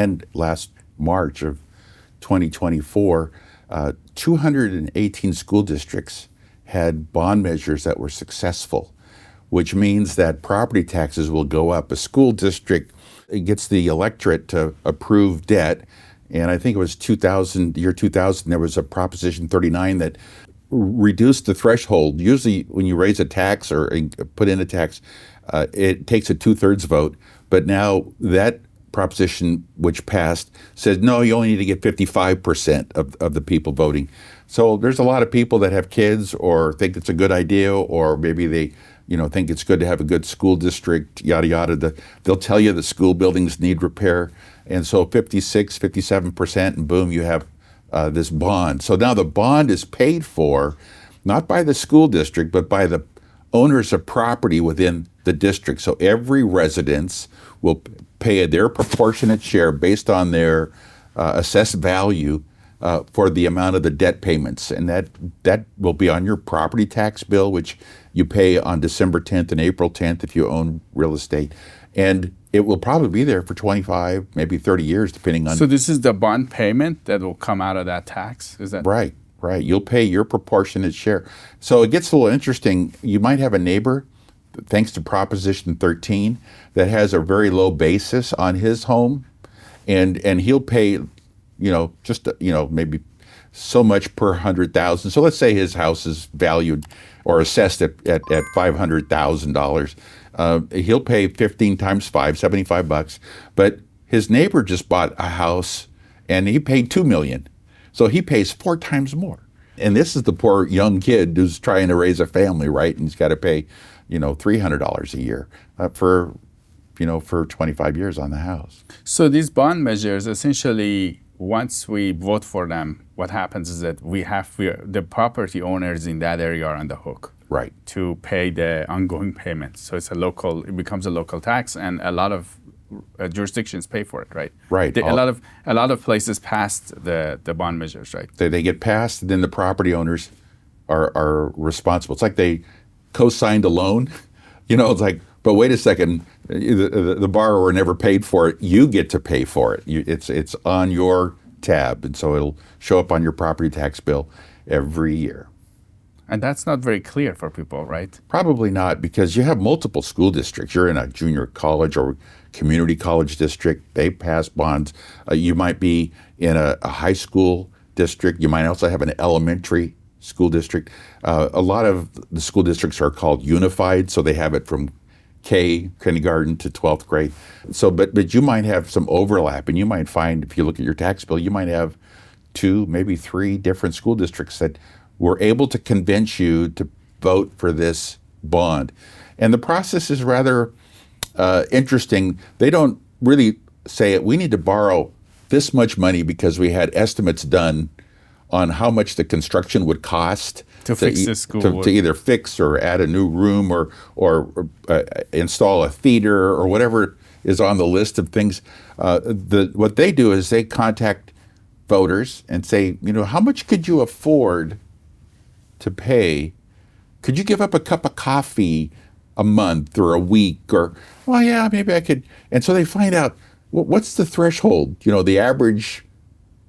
and last March of 2024, 218 school districts had bond measures that were successful, which means that property taxes will go up. A school district gets the electorate to approve debt, and I think it was year 2000, there was a Proposition 39 that reduced the threshold. Usually when you raise a tax or put in a tax, it takes a 2/3 vote, but now that proposition, which passed, says, no, you only need to get 55% of the people voting. So there's a lot of people that have kids or think it's a good idea, or maybe they think it's good to have a good school district, yada, yada. They'll tell you the school buildings need repair. And so 56, 57%, and boom, you have this bond. So now the bond is paid for not by the school district, but by the owners of property within the district. So every residence will pay their proportionate share based on their assessed value for the amount of the debt payments. And that will be on your property tax bill, which you pay on December 10th and April 10th if you own real estate. And it will probably be there for 25, maybe 30 years, depending on... So this is the bond payment that will come out of that tax? Is that right? You'll pay your proportionate share. So it gets a little interesting. You might have a neighbor, thanks to Proposition 13, that has a very low basis on his home, and he'll pay, maybe so much per 100,000. So let's say his house is valued or assessed at $500,000. He'll pay 15 times 5, $75. But his neighbor just bought a house and he paid $2 million. So he pays 4 times more. And this is the poor young kid who's trying to raise a family, right? And he's got to pay, $300 a year for 25 years on the house. So these bond measures, essentially, once we vote for them, what happens is that the property owners in that area are on the hook, right, to pay the ongoing payments. So it becomes a local tax, and a lot of jurisdictions pay for it, right? Right. A lot of places passed the bond measures, right? They get passed, and then the property owners are responsible. It's like they co-signed a loan. It's like, but wait a second, the borrower never paid for it. You get to pay for it. It's on your tab, and so it'll show up on your property tax bill every year. And that's not very clear for people, right? Probably not, because you have multiple school districts. You're in a junior college or community college district. They pass bonds. You might be in a high school district. You might also have an elementary school district. A lot of the school districts are called unified, so they have it from kindergarten to 12th grade. So, but you might have some overlap, and you might find, if you look at your tax bill, you might have 2, maybe 3 different school districts that were able to convince you to vote for this bond. And the process is rather interesting. They don't really say we need to borrow this much money because we had estimates done on how much the construction would cost to fix the school, to either fix or add a new room or install a theater or whatever is on the list of things. What they do is they contact voters and say, how much could you afford to pay? Could you give up a cup of coffee a month or a week? Or, well, yeah, maybe I could. And so they find out, what's the threshold? The average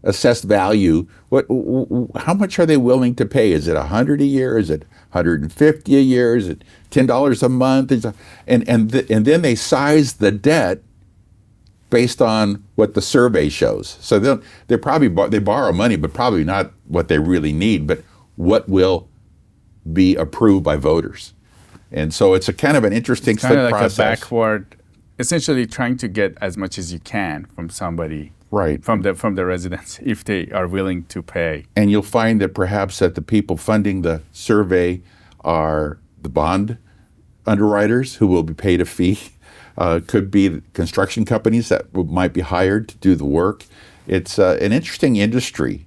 assessed value. How much are they willing to pay? Is it $100 a year? Is it $150 a year? Is it $10 a month? And then they size the debt based on what the survey shows. So they borrow money, but probably not what they really need, but what will be approved by voters. And so it's a kind of an interesting kind of like process. A backward, essentially trying to get as much as you can from somebody, right, from the residents, if they are willing to pay. And you'll find that perhaps that the people funding the survey are the bond underwriters who will be paid a fee. Could be construction companies that might be hired to do the work. It's an interesting industry.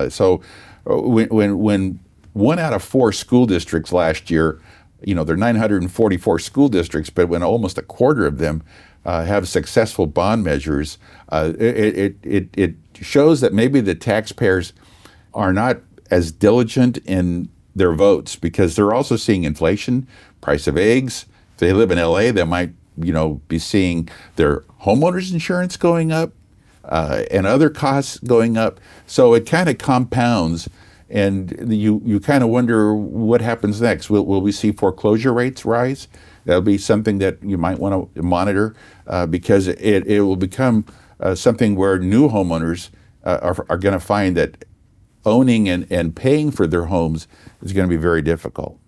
So when 1 out of 4 school districts last year, there are 944 school districts, but when almost a quarter of them have successful bond measures, it shows that maybe the taxpayers are not as diligent in their votes, because they're also seeing inflation, price of eggs. If they live in LA, they might be seeing their homeowners insurance going up. and other costs going up. So it kind of compounds, and you kind of wonder what happens next. Will we see foreclosure rates rise? That'll be something that you might want to monitor because it will become something where new homeowners are going to find that owning and paying for their homes is going to be very difficult.